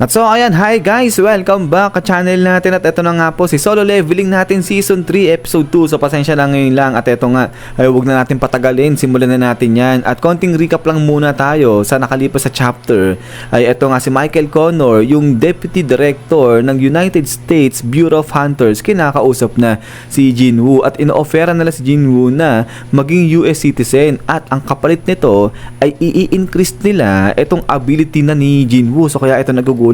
At so ayan, hi guys! Welcome back ka channel natin at ito na nga po si Solo Leveling natin Season 3 Episode 2. So pasensya lang ngayon lang at ito nga ay huwag na natin patagalin, simulan na natin yan. At konting recap lang muna tayo sa nakalipas sa chapter. Ay ito nga si Michael Connor, yung Deputy Director ng United States Bureau of Hunters, kinakausap na si Jinwoo at ino-offera nila si Jinwoo na maging US citizen at ang kapalit nito ay i-increase nila itong ability na ni Jinwoo. So kaya ito nagugulat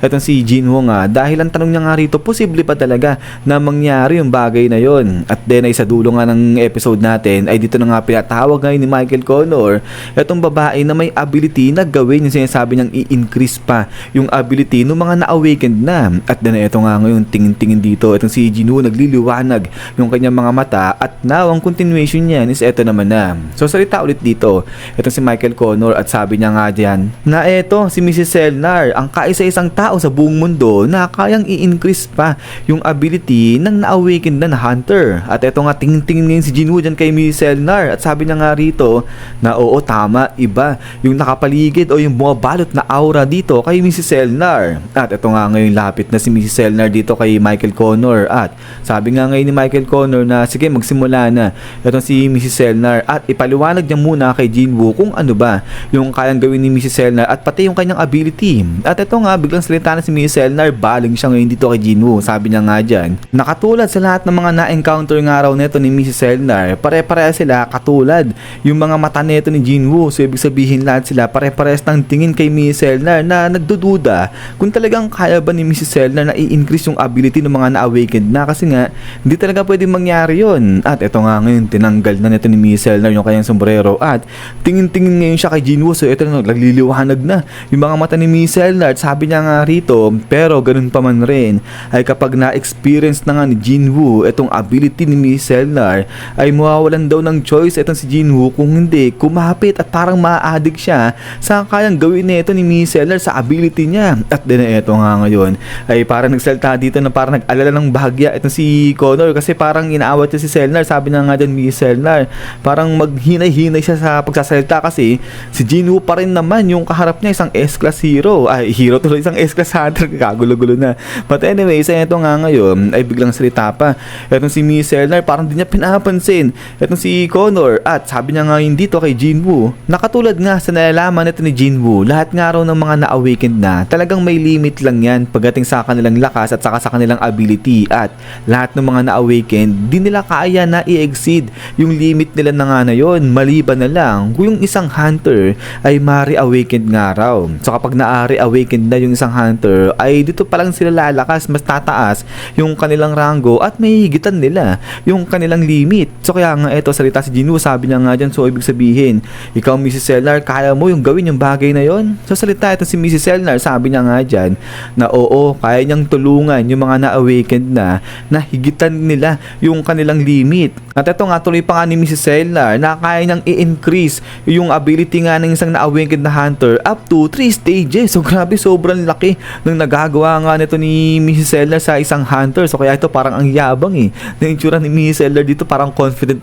etong si Jinwoo nga dahil ang tanong niya nga rito, posible pa talaga na mangyari yung bagay na yon. At then ay sa dulo nga ng episode natin ay dito na nga pinatawag ngayon ni Michael Connor etong babae na may ability na gawin yung sinasabi niyang i-increase pa yung ability ng mga na-awakened na. At then ito nga ngayon tingin-tingin dito etong si Jinwoo, nagliliwanag yung kanyang mga mata at now ang continuation niyan is eto naman na. So salita ulit dito etong si Michael Connor at sabi niya nga diyan na eto si Mrs. Selnar ang kaisa-isang tao sa buong mundo na kayang i-increase pa yung ability ng na-awakened na hunter. At eto nga tingin-tingin ngayon si Jinwoo dyan kay Mrs. Selnar at sabi niya nga rito na oo tama, iba yung nakapaligid o yung bumabalot na aura dito kay Mrs. Selnar. At eto nga ngayon lapit na si Mrs. Selnar dito kay Michael Connor at sabi nga ngayon ni Michael Connor na sige magsimula na etong si Mrs. Selnar at ipaliwanag niya muna kay Jinwoo kung ano ba yung kayang gawin ni Mrs. Selnar at pati yung kanyang ability. At ito nga biglang salita na si Mrs. Selnar, baling siya ngayon dito kay Jinwoo. Sabi niya nga dyan, nakatulad sa lahat ng mga na-encounter nga raw neto ni Mrs. Selnar, pare-pareha sila katulad yung mga mata neto ni Jinwoo. So ibig sabihin lahat sila pare-parehas ng tingin kay Mrs. Selnar na nagdududa kung talagang kaya ba ni Mrs. Selnar na i-increase yung ability ng mga na-awakened na, kasi nga hindi talaga pwedeng mangyari yun. At ito nga ngayon tinanggal na neto ni Mrs. Selnar yung kanyang sombrero at tingin-tingin ngayon siya kay Jinwoo. So ito na nagliliwanag na yung mga mata ni Mrs. Selnar. Sabi niya nga rito, pero ganun pa man rin ay kapag na-experience na nga ni Jinwoo itong ability ni Mrs. Selnar ay mawawalan daw ng choice itong si Jinwoo kung hindi kumapit at parang ma-addict siya sa kayang gawin nito ni Mrs. Selnar sa ability niya. At din ito nga ngayon ay parang nagsalta dito na parang nag-alala ng bahagya itong si Connor kasi parang inaawat niya si Selnar. Sabi na nga dyan Mrs. Selnar, parang maghinay-hinay siya sa pagsasalita kasi si Jinwoo pa rin naman yung kaharap niya, isang S-class hero, ay hero tuloy, isang S-class hunter, kagulo-gulo na. But anyway, isa ito nga ngayon ay biglang salita pa etong si Mrs. Selnar, parang di niya pinapansin etong si Connor at sabi niya ngayon dito kay Jinwoo, nakatulad nga sa nalalaman nito ni Jinwoo, lahat nga raw ng mga na-awakened na talagang may limit lang yan pagdating sa kanilang lakas at saka sa kanilang ability, at lahat ng mga na-awakened di nila kaya na i-exceed yung limit nila na nga na yun, maliban na lang kung yung isang hunter ay ma-reawakened nga raw. So kapag na-reawakened na yung isang hunter ay dito pa lang sila lalakas, mas tataas yung kanilang rango at may higitan nila yung kanilang limit. So kaya nga ito salita si Jinwoo, sabi niya nga dyan, so ibig sabihin ikaw Mrs. Selnar, kaya mo yung gawin yung bagay na yon? So salita ito si Mrs. Selnar, sabi niya nga dyan na oo, kaya niyang tulungan yung mga na-awakened na higitan nila yung kanilang limit. At ito nga tuloy pa nga ni Mrs. Selnar na kaya niyang i-increase yung ability nga ng isang na-awakened na hunter up to 3 stages. So grabe, sobrang laki ng nagagawa nga nito ni Mrs. Selnar sa isang hunter. So kaya ito parang ang yabang na itsura ni Mrs. Selnar dito, parang confident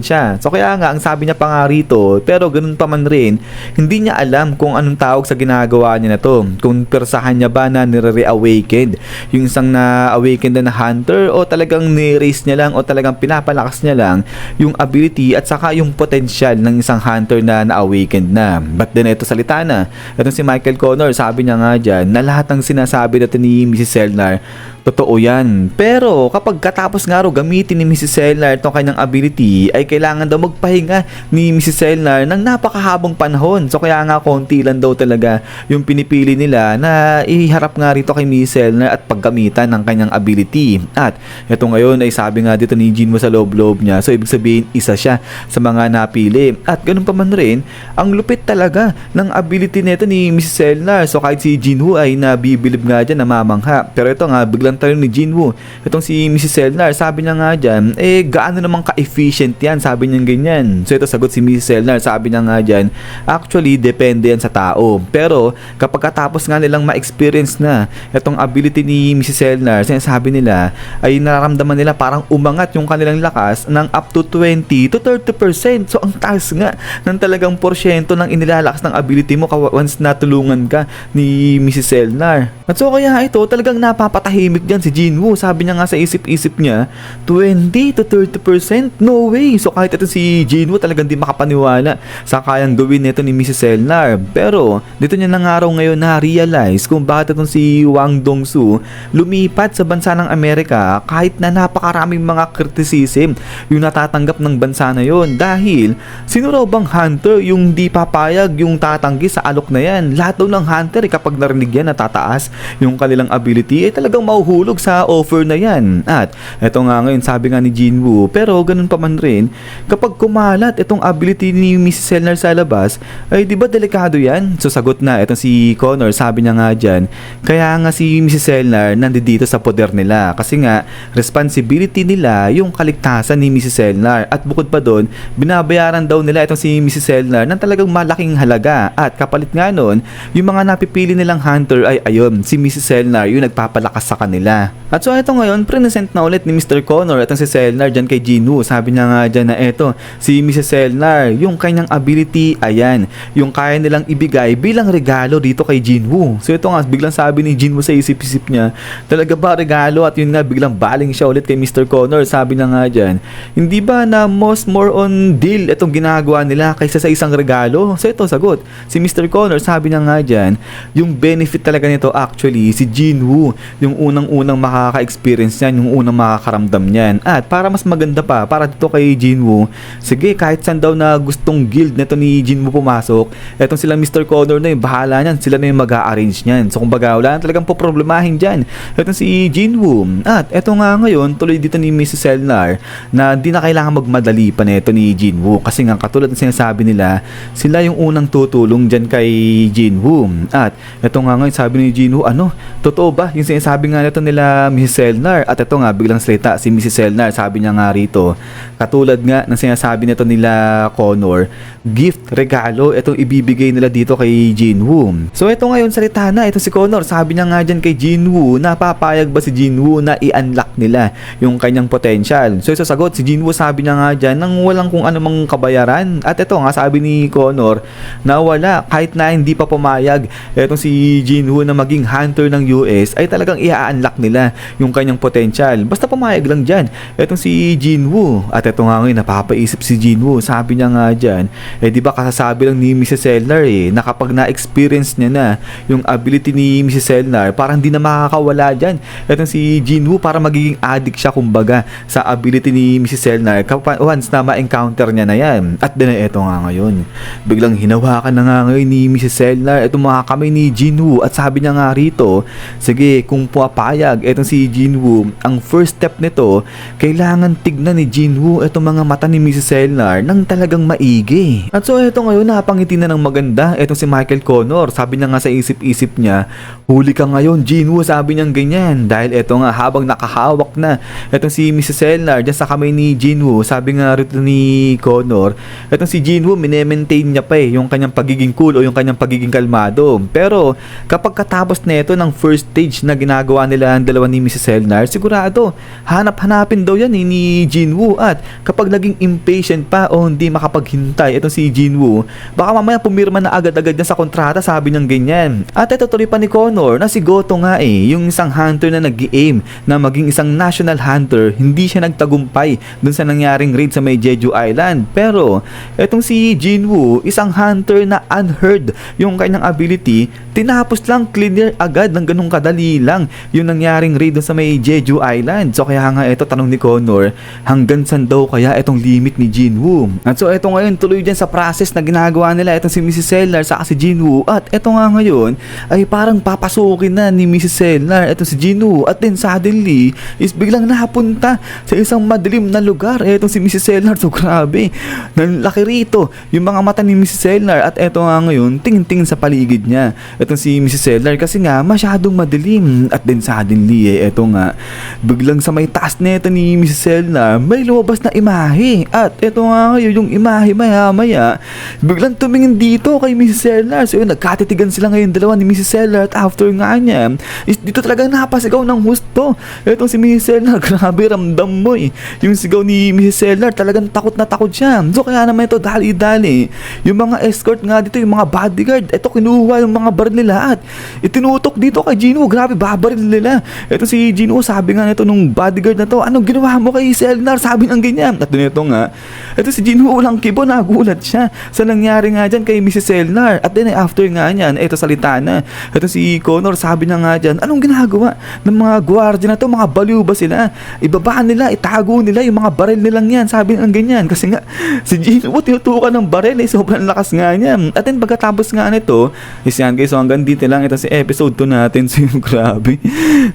siya. So kaya nga ang sabi niya pa nga rito, pero ganun pa man rin, hindi niya alam kung anong tawag sa ginagawa niya na to, kung persahan niya ba na nire-reawakened yung isang na-awakened na hunter o talagang ni-raise niya lang o talagang pinapalakas niya lang yung ability at saka yung potential ng isang hunter na na-awakened na. But then ito salita na itong si Michael Connor, sabi niya nga dyan na lahat ng sinasabi natin ni Mrs. Selnar totoo yan. Pero kapag katapos nga raw gamitin ni Mrs. Selnar itong kanyang ability ay kailangan daw magpahinga ni Mrs. Selnar ng napakahabang panahon. So kaya nga konti lang daw talaga yung pinipili nila na iharap nga rito kay Mrs. Selnar at paggamitan ng kanyang ability. At ito ngayon ay sabi nga dito ni Jinwoo sa loob-loob niya, so ibig sabihin isa siya sa mga napili. At ganun pa man rin, ang lupit talaga ng ability nito ni Mrs. Selnar. So kahit si Jinwoo ay nabibilib nga dyan, namamangha. Pero ito nga biglang biglang tayo ni Jinwoo. Itong si Mrs. Selnar, sabi niya nga dyan, gaano naman ka-efficient yan, sabi niya ganyan. So ito sagot si Mrs. Selnar, sabi niya nga dyan, actually depende yan sa tao. Pero kapag katapos nga nilang ma-experience na itong ability ni Mrs. Selnar, sinasabi nila ay nararamdaman nila parang umangat yung kanilang lakas ng up to 20 to 30%. So ang taas nga ng talagang porsyento ng inilalakas ng ability mo once natulungan ka ni Mrs. Selnar. At so kaya ito talagang napapatahimik dyan si Jinwoo. Sabi niya nga sa isip-isip niya, 20 to 30%? No way! So kahit ito si Jinwoo talagang di makapaniwala sa kayang gawin nito ni Mrs. Selnar. Pero dito niya na nga raw ngayon na-realize kung bakit itong si Wang Dongsu lumipat sa bansa ng Amerika kahit na napakaraming mga criticism yung natatanggap ng bansa na yon. Dahil sino raw bang hunter yung di papayag yung tatanggi sa alok na yan? Lahat daw ng hunter kapag narinig yan na tataas yung kanilang ability talagang mahuhulog sa offer na yan. At eto nga ngayon sabi nga ni Jinwoo, pero ganun pa man rin kapag kumalat itong ability ni Mrs. Selnar sa labas ay di ba delikado yan? So sagot na itong si Connor, sabi niya nga dyan, kaya nga si Mrs. Selnar nandito sa poder nila kasi nga responsibility nila yung kaligtasan ni Mrs. Selnar. At bukod pa doon, binabayaran daw nila itong si Mrs. Selnar ng talagang malaking halaga. At kapalit nga nun, yung mga napipili nilang hunter ay ayun, si Mrs. Selnar yung nagpapalakas sa kanila. At so ito ngayon, present na ulit ni Mr. Connor itong si Selnar dyan kay Jinwoo. Sabi niya nga dyan na eto, si Mrs. Selnar, yung kanyang ability, ayan, yung kaya nilang ibigay bilang regalo dito kay Jinwoo. So ito nga, biglang sabi ni Jinwoo sa isip-isip niya, talaga ba regalo? At yun nga, biglang baling siya ulit kay Mr. Connor. Sabi niya nga dyan, hindi ba na more on deal itong ginagawa nila kaysa sa isang regalo? So ito sagot, si Mr. Connor, sabi niya nga dyan, yung benefit talaga nito actually, si Jinwoo, yung unang-unang makaka-experience niyan, yung unang makakaramdam niyan. At para mas maganda pa, para dito kay Jinwoo, sige, kahit saan daw na gustong guild nito ni Jinwoo pumasok, etong silang Mr. Connor na yung bahala niyan, sila na yung mag-a-arrange niyan. So kumbaga, wala na talagang poproblemahin dyan etong si Jinwoo. At eto nga ngayon, tuloy dito ni Mrs. Selnar na di na kailangan magmadali pa nito ni Jinwoo kasi nga katulad ng sinasabi nila, sila yung unang tutulong dyan kay Jinwoo. At eto nga ngayon, sabi ni Jinwoo, ano, totoo ba yung sinasabi nga nito nila Mrs. Selnar? At eto nga, biglang salita si Mrs. Selnar, sabi niya nga rito, katulad nga ng sinasabi nito nila Connor, gift, regalo, itong ibibigay nila dito kay Jinwoo. So eto ngayon, salita na, ito si Connor, sabi niya nga dyan kay Jinwoo, napapayag ba si Jinwoo na i-unlock nila yung kanyang potential? So ito sagot, si Jinwoo sabi niya nga dyan, nang walang kung anumang kabayaran. At ito nga, sabi ni Connor, na wala, kahit na hindi pa pumayag etong si Jinwoo na maging hunter ng US, ay talagang i-unlock nila yung kanyang potential. Basta pumayag lang dyan etong si Jinwoo. At ito nga ngayon, napapaisip si Jinwoo, sabi niya nga dyan, di ba kasasabi lang ni Mrs. Selnar na kapag na-experience niya na yung ability ni Mrs. Selnar, parang di na makakawala dyan etong si Jinwoo, para magiging addict siya kumbaga sa ability ni Mrs. Selnar once na ma-encounter niya na yan. At din ito nga ngayon, biglang hinawakan na nga ngayon ni Mrs. Selnar itong mga kamay ni Jinwoo. At sabi niya nga rito, sige, kung puwapayag etong si Jinwoo, ang first step nito, kailangan tignan ni Jinwoo itong mga mata ni Mrs. Selnar nang talagang maigi. At so ito ngayon, napangiti na ng maganda etong si Michael Connor. Sabi niya nga sa isip-isip niya, huli ka ngayon Jinwoo, sabi niya ganyan. Dahil eto nga, habang nakahawak na etong si Mrs. Selnar dyan sa kamay ni Jinwoo, sabi nga rito ni Connor, etong si Jinwoo, minemaintain niya pa yung kanyang pagiging cool o yung kanyang pagiging kalmado. Pero kapag katapos na ito ng first stage na ginagawa nila ang dalawa ni Mrs. Selnar, sigurado hanap-hanapin daw yan ni Jinwoo. At kapag naging impatient pa o hindi makapaghintay itong si Jinwoo, baka mamaya pumirma na agad-agad niya sa kontrata, sabi niyang ganyan. At ito tuloy pa ni Connor na si Goto nga yung isang hunter na nag-i-aim na maging isang national hunter, hindi siya nagtagumpay dun sa nangyaring raid sa may Jeju Island. Pero etong si Jinwoo, isang hunter na unheard yung kanyang ability, tinapos lang, clear agad ng ganung kadali lang yung nangyaring raid dun sa may Jeju Island. So kaya nga ito, tanong ni Connor, hanggang saan daw kaya itong limit ni Jinwoo? At so ito ngayon, tuloy dyan sa process na ginagawa nila itong si Mrs. Selnar sa si Jinwoo. At ito nga ngayon ay parang papasukin na ni Mrs. Selnar itong si Jinwoo. At then suddenly is biglang napunta sa isang madilim na lugar etong si Mrs. Selnar. So grabe, nalaki rito yung mga mata ni Mrs. Selnar. At ito nga ngayon, tingin-tingin sa paligid niya itong si Mrs. Selnar kasi nga masyado masyadong madilim. At then suddenly eto nga, biglang sa may taas nito ni Mrs. Selnar, may lumabas na imahe. At eto nga ngayon, yung imahe maya biglang tumingin dito kay Mrs. Selnar. So yun, nagkatitigan sila ngayon dalawa ni Mrs. Selnar. At after nga niya, dito talagang napasigaw ng husto. Etong si Mrs. Selnar, grabe ramdam mo yung sigaw ni Mrs. Selnar, talagang takot na takot siya. So kaya naman ito, dali-dali, yung mga escort nga dito, yung mga bodyguard, ito kinuha yung mga baril nila at itinutok dito kay Gino. Grabe, babaril nila. Ito si Gino, sabi nga nito nung bodyguard na to, anong ginawa mo kay Selnar? Sabi ng ganyan. At dito nga, ito si Gino ulang kibo, nagulat siya sa nangyari nga dyan kay Mrs. Selnar. At then after nga niyan, ito salita na. Ito si Connor, sabi na nga dyan, anong ginagawa ng mga gwardiya na to? Mga baliw ba sila? Ibabaan nila, itago nila yung mga baril nilang yan. Sabi ng ganyan. Kasi nga, si Gino, tinutukan ng baril sobrang lakas nga niya. At then pagkatapos nga nito, is yan guys, so hanggang dito lang ito si episode 2 natin. So grabe,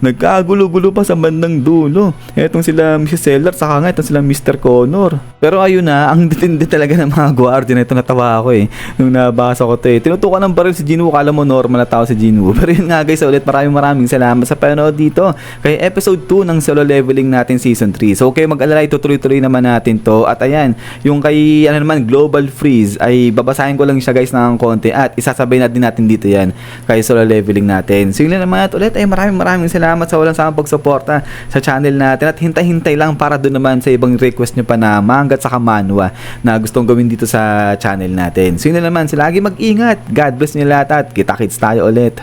nagkagulo-gulo pa sa bandang dulo. Etong sila Mrs. Selnar, saka nga itong sila Mr. Connor. Pero ayun na, ang ditindi talaga ng mga guardia na ito. Natawa ako nung nabasa ko ito tinutukan ng baril si Gino, kala mo normal na tao si Gino. Pero yun nga guys, ulit maraming salamat sa panonood dito kay episode 2 ng Solo Leveling natin season 3. So okay, mag-alala, itutuloy-tuloy naman natin to. At ayan, yung kay Global Freeze ay babasahin ko lang siya guys ng konti at isasabay na din natin dito yan kay Solo Leveling natin. So yun lang naman, at ulit ay maraming salamat sa walang samang pagsuporta sa channel natin at hintay-hintay lang para doon naman sa ibang request nyo pa na manga at saka manhwa na gustong gawin dito sa channel natin. So yun lang naman, lagi mag-ingat. God bless nyo lahat at kita-kits tayo ulit.